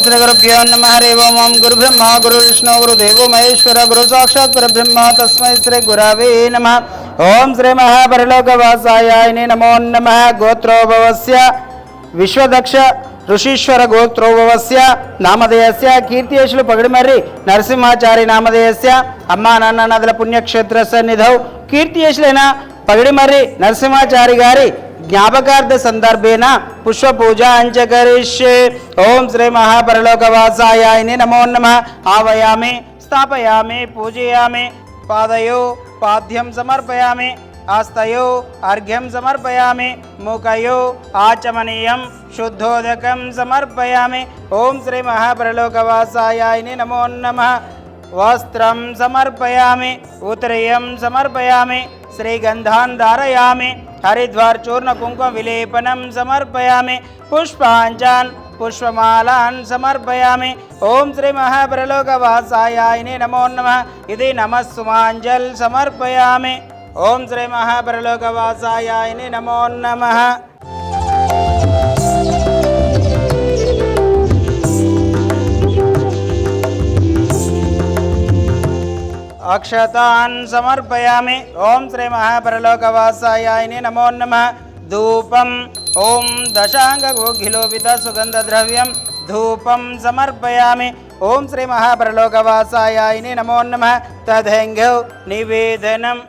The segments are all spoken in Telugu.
श्री गुरुभ्यो नमः हरि ओम गुरु ब्रह्मा गुरु विष्णु गुरुदेवो महेश्वर गुरु साक्षात् परब्रह्म तस्मै श्री गुरवे नमः। ओम श्री महापरलोकवासाय नमो नमः। गोत्रोभवस्य विश्वदक्ष ऋषीश्वर गोत्रोभवस्य नामधेयस्य कीर्तियशुलु पगडिमर्रि नरसिंहाचारी नामधेयस्य अम्मा नान्न नदल पुण्यक्षेत्र सन्निधौ कीर्तियशुलैन पगडिमर्रि नरसिंहाचारी गारी ज्ञापकार्थ संदर्भेन पुष्प पूजा अंचकरिष्ये। ओम श्री महापरलोकवासाय नमो नमः। आवयामि स्थापयामि पूजयामि पादयो पाद्यं समर्पयामि आस्तयो अर्घ्यं समर्पयामि मुखयो आचमनीयं शुद्धोदकं समर्पयामि। ओम श्री महापरलोकवासाय नमो नमः। वस्त्रं समर्पयामि उत्तरीयं समर्पयामि श्रीगंधान् धारयामि हरिद्वार चूर्ण कुंकुम विलेपनं समर्पयामि पुष्पाञ्चान् पुष्पमालान् समर्पयामि। ओम श्री महापरलोकवासाय नमो नमः। इति नमः सुमाञ्जल समर्पयामि। ओम श्री महापरलोकवासाय नमो नमः। अक्षतान् समर्पयामि। ओम श्री महापरलोकवासाय नमो नमः। धूपम् ओम दशांगगोघिलोपित सुगंधद्रव्यं धूपं समर्पयामि। ओम श्री महापरलोकवासाय नमो नमः। तदैङ्घ्यौ निवेदनम्।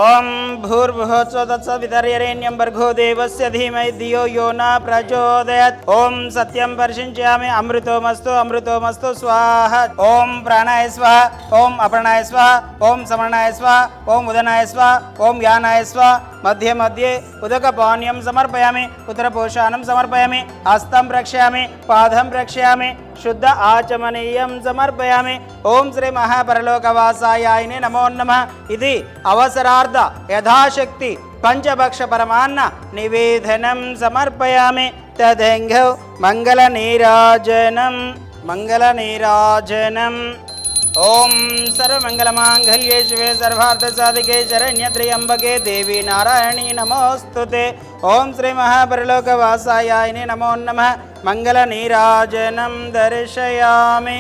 ओम भूर्भुवस्सुः तत्सवितुर्वरेण्यं भर्गो देवस्य धीमहि धियो यो न प्रचोदयात्। ओम सत्यं परिशिञ्चयामि अमृतोमस्तु अमृतोमस्तु स्वाहा। ओम प्राणाय स्वाहा ओम अप्राणाय स्वाहा ओम समरणाय स्वाहा ओम उदनाय स्वाहा ओम यानाय स्वाहा। मध्ये मध्ये उदकपानीयं समर्पयामि उत्तरपोषाणं समर्पयामि हस्तं प्रक्षामि पादं प्रक्षामि शुद्ध आचमनीयं समर्पयामि। ओम श्री महापरलोकवासाय नमो नमः। इति अवसरार्थ यथाशक्ति पंचभक्ष परमान्न निवेदनं समर्पयामि। तदैङ्घ्यौ मंगलनीराजनम्। ओम सर्वमंगलमांगल्ये शिवे सर्वार्थसाधिके शरण्ये त्र्यंबके देवी नारायणी नमोस्तुते। ओम श्री महापरलोकवासाय नमो नमः। मंगलनीराजनं दर्शयामि।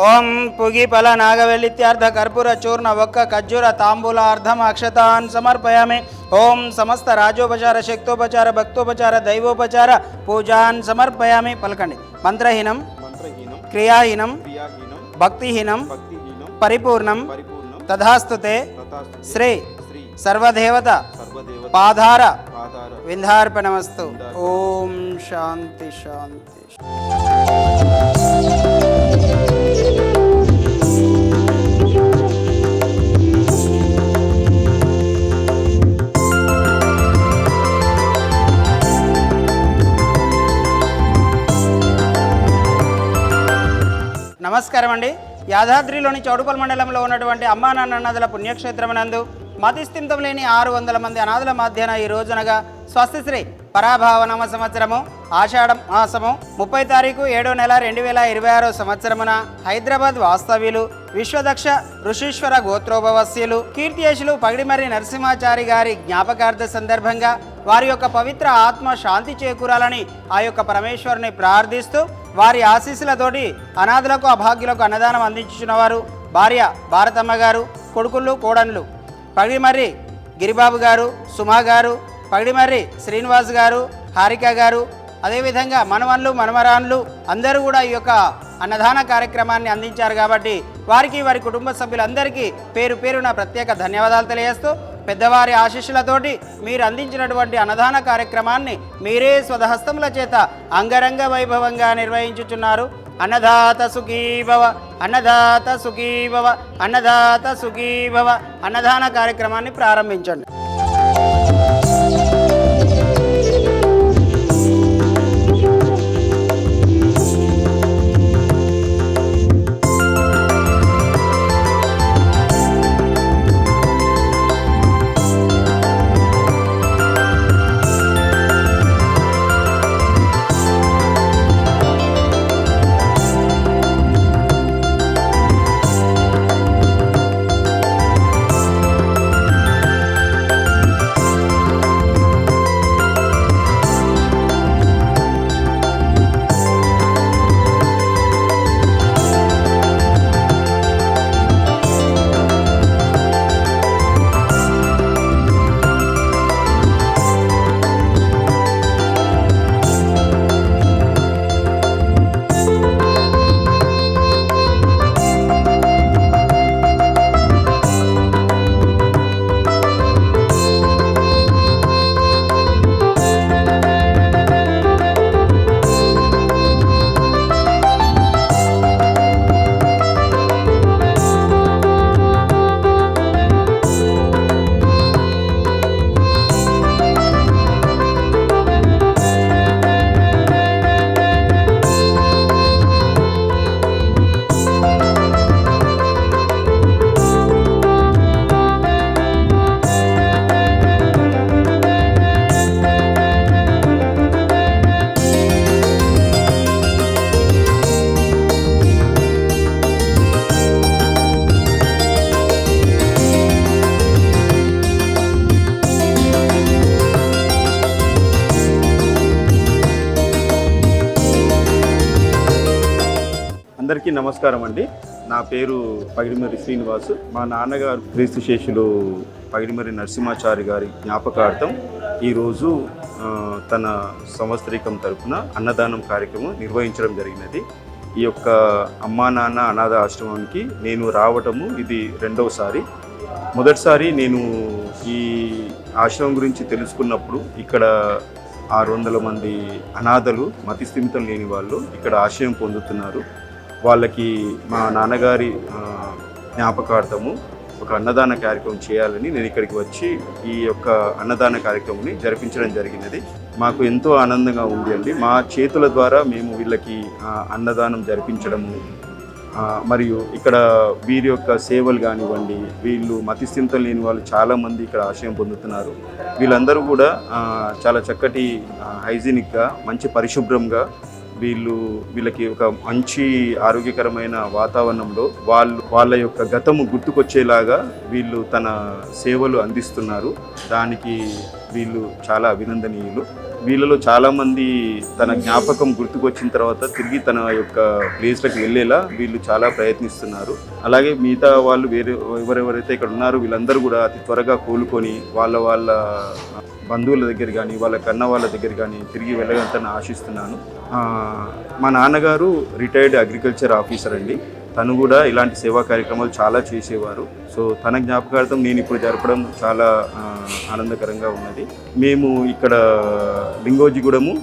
ओम पुगिफल नागवेलित्यार्थ कर्पूर चूर्ण वक्क खज्जूर तांबूलार्धम अक्षतान् समर्पयामि। ओम समस्त राजोपचार शक्तोपचार भक्तोपचार दैवोपचार पूजान् समर्पयामि। पलकंడి। मंत्रहीनं क्रियाहीनं भक्तिहीनं परिपूर्णं तथास्तुते श्री सर्वदेवता पाधार विंधार्पणमस्तु। ओम शांति शांति। నమస్కారం అండి। యాదాద్రిలోని చౌడుపల్ మండలంలో ఉన్నటువంటి అమ్మా నాన్న నదుల పుణ్యక్షేత్రమునందు మతిస్థిమితం లేని 600 మంది అనాథుల మధ్యన ఈ రోజునగా స్వస్తిశ్రీ పరాభావనామ సంవత్సరము ఆషాఢం మాసము 30 తారీఖు 7వ నెల 2026 సంవత్సరమున హైదరాబాద్ వాస్తవ్యులు విశ్వదక్ష ఋషీశ్వర గోత్రోభవస్యులు కీర్తియశులు పగడిమర్రి నరసింహాచారి గారి జ్ఞాపకార్థ సందర్భంగా వారి యొక్క పవిత్ర ఆత్మ శాంతి చేకూరాలని ఆ యొక్క పరమేశ్వరుని ప్రార్థిస్తూ వారి ఆశీస్సులతోటి అనాథులకు అభాగ్యులకు అన్నదానం అందించుచున్నవారు భార్య భారతమ్మ గారు, కొడుకులు కోడన్లు పగడిమర్రి గిరిబాబు గారు, సుమా గారు, పగడిమర్రి శ్రీనివాస్ గారు, హారిక గారు, అదేవిధంగా మనవన్లు మనమరాన్లు అందరూ కూడా ఈ యొక్క అన్నదాన కార్యక్రమాన్ని అందించారు కాబట్టి వారికి వారి కుటుంబ సభ్యులందరికీ పేరు పేరున ప్రత్యేక ధన్యవాదాలు తెలియజేస్తూ పెద్దవారి ఆశీస్సులతోటి మీరు అందించినటువంటి అన్నదాన కార్యక్రమాన్ని మీరే స్వహస్తముల చేత అంగరంగ వైభవంగా నిర్వహించుచున్నారు। అన్నదాత సుఖీభవ అన్నదాత సుఖీభవ అన్నదాత సుఖీభవ అన్నదాన కార్యక్రమాన్ని ప్రారంభించండి। అందరికీ నమస్కారం అండి. నా పేరు పగిడిమర్రి శ్రీనివాసు. మా నాన్నగారు క్రీస్తు శేషులు పగిడిమర్రి నరసింహాచారి గారి జ్ఞాపకార్థం ఈరోజు తన సంవత్సరికం తరపున అన్నదానం కార్యక్రమం నిర్వహించడం జరిగినది. ఈ యొక్క అమ్మా నాన్న అనాథ ఆశ్రమానికి నేను రావటము ఇది రెండవసారి. మొదటిసారి నేను ఈ ఆశ్రమం గురించి తెలుసుకున్నప్పుడు ఇక్కడ 600 మంది అనాథలు మతిస్థిమితం లేని వాళ్ళు ఇక్కడ ఆశ్రయం పొందుతున్నారు. వాళ్ళకి మా నాన్నగారి జ్ఞాపకార్థము ఒక అన్నదాన కార్యక్రమం చేయాలని నేను ఇక్కడికి వచ్చి ఈ యొక్క అన్నదాన కార్యక్రమాన్ని జరిపించడం జరిగినది. మాకు ఎంతో ఆనందంగా ఉంది అండి. మా చేతుల ద్వారా మేము వీళ్ళకి అన్నదానం జరిపించడము, మరియు ఇక్కడ వీరి యొక్క సేవలు కానివ్వండి, వీళ్ళు మతిస్థిమితం లేని వాళ్ళు చాలామంది ఇక్కడ ఆశ్రయం పొందుతున్నారు. వీళ్ళందరూ కూడా చాలా చక్కటి హైజీనిక్గా, మంచి పరిశుభ్రంగా వీళ్ళకి ఒక మంచి ఆరోగ్యకరమైన వాతావరణంలో వాళ్ళ యొక్క గతము గుర్తుకొచ్చేలాగా వీళ్ళు తన సేవలు అందిస్తున్నారు. దానికి వీళ్ళు చాలా అభినందనీయులు. వీళ్ళలో చాలామంది తన జ్ఞాపకం గుర్తుకొచ్చిన తర్వాత తిరిగి తన యొక్క ప్లేస్లకు వెళ్ళేలా వీళ్ళు చాలా ప్రయత్నిస్తున్నారు. అలాగే మిగతా వాళ్ళు ఎవరెవరైతే ఇక్కడ ఉన్నారో వీళ్ళందరూ కూడా అతి త్వరగా కోలుకొని వాళ్ళ బంధువుల దగ్గర కానీ వాళ్ళ కన్న వాళ్ళ దగ్గర కానీ తిరిగి వెళ్ళగలని ఆశిస్తున్నాను. మా నాన్నగారు రిటైర్డ్ అగ్రికల్చర్ ఆఫీసర్ అండి. తను కూడా ఇలాంటి సేవా కార్యక్రమాలు చాలా చేసేవారు. సో తన జ్ఞాపకార్థం నేను ఇప్పుడు జరపడం చాలా ఆనందకరంగా ఉన్నది. మేము ఇక్కడ లింగోజిగూడెము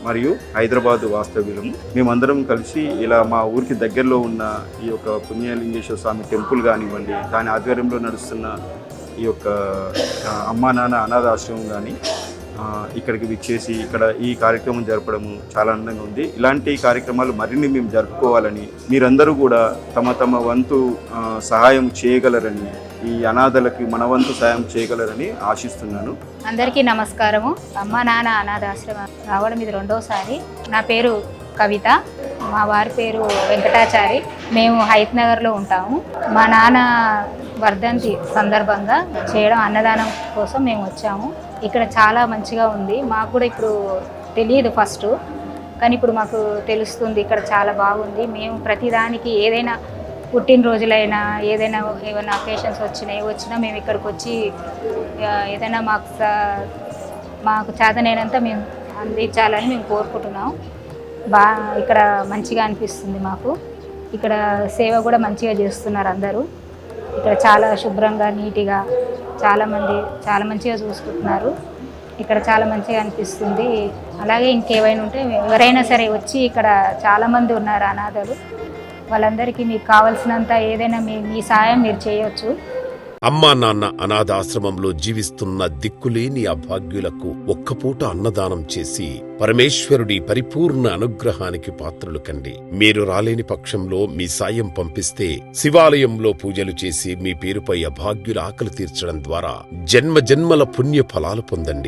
మరియు హైదరాబాద్ వాస్తవ్యులము. మేమందరం కలిసి ఇలా మా ఊరికి దగ్గరలో ఉన్న ఈ యొక్క పుణ్యలింగేశ్వర స్వామి టెంపుల్ కానివ్వండి, దాని ఆధ్వర్యంలో నడుస్తున్న ఈ యొక్క అమ్మా నాన్న అనాథ ఆశ్రమం కానీ ఇక్కడికి విచ్చేసి ఇక్కడ ఈ కార్యక్రమం జరపడము చాలా ఆనందంగా ఉంది. ఇలాంటి కార్యక్రమాలు మరిన్ని మేము జరుపుకోవాలని, మీరందరూ కూడా తమ వంతు సహాయం చేయగలరని, ఈ అనాథలకి మన వంతు సహాయం చేయగలరని ఆశిస్తున్నాను. అందరికీ నమస్కారము. అమ్మా నాన్న అనాథాశ్రమం రావడం ఇది రెండోసారి. నా పేరు కవిత, మా వారి పేరు వెంకటాచారి. మేము హైత్ నగర్లో ఉంటాము. మా నాన్న వర్ధంతి సందర్భంగా చేయడం అన్నదానం కోసం మేము వచ్చాము. ఇక్కడ చాలా మంచిగా ఉంది. మాకు కూడా ఇప్పుడు తెలియదు ఫస్ట్, కానీ ఇప్పుడు మాకు తెలుస్తుంది ఇక్కడ చాలా బాగుంది. మేము ప్రతిదానికి ఏదైనా పుట్టినరోజులైనా ఏమైనా అకేషన్స్ వచ్చినా మేము ఇక్కడికి వచ్చి ఏదైనా మాకు చేతనైనంత మేము అందించాలని మేము కోరుకుంటున్నాం. ఇక్కడ మంచిగా అనిపిస్తుంది మాకు. ఇక్కడ సేవ కూడా మంచిగా చేస్తున్నారు అందరూ. ఇక్కడ చాలా శుభ్రంగా నీట్గా చాలా మంచిగా చూసుకుంటున్నారు. ఇక్కడ చాలా మంచిగా అనిపిస్తుంది. అలాగే ఇంకేమైనా ఉంటే ఎవరైనా సరే వచ్చి, ఇక్కడ చాలామంది ఉన్నారు అనాథలు, వాళ్ళందరికీ మీకు కావాల్సినంత ఏదైనా మీ సాయం మీరు చేయొచ్చు. అమ్మా నాన్న అనాథాశ్రమంలో జీవిస్తున్న దిక్కులేని అభాగ్యులకు ఒక్కపూట అన్నదానం చేసి పరమేశ్వరుడి పరిపూర్ణ అనుగ్రహానికి పాత్రులు కండి. మీరు రాలేని పక్షంలో మీ సాయం పంపిస్తే శివాలయంలో పూజలు చేసి మీ పేరుపై అభాగ్యుల ఆకలి తీర్చడం ద్వారా జన్మ జన్మల పుణ్య ఫలాలు పొందండి.